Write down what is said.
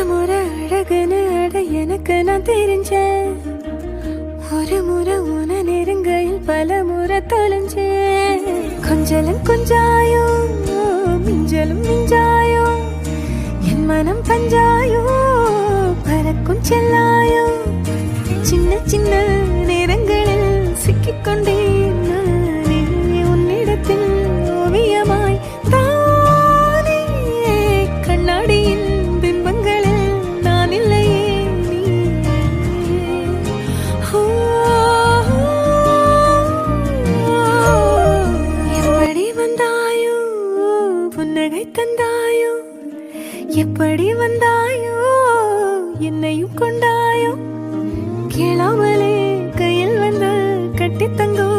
முறை அழகுன்னு அட எனக்கு நான் தெரிஞ்சேன். ஒரு முறை உன நெருங்கையில் பல முறை தொலைஞ்சேன். கொஞ்சலும் கொஞ்சாயோ மிஞ்சலும் மிஞ்சாயோ என் மனம் பஞ்சாயோ பறக்கும் செல்லாயோ. சின்ன சின்ன நேரங்களில் சிக்கிக்கொண்டேன் நானே உன்னிடத்தில் ஓவியமாய் தானே. கண்ணாடியின் பிம்பங்களில் நான் இல்லையே நீயே. எப்படி வந்தாயோ புன்னகை தந்தாயோ, எப்படி வந்தாயோ என்னையும் கொண்டாயோ. கேளாமலே கையில் வந்து கட்டி தங்கோ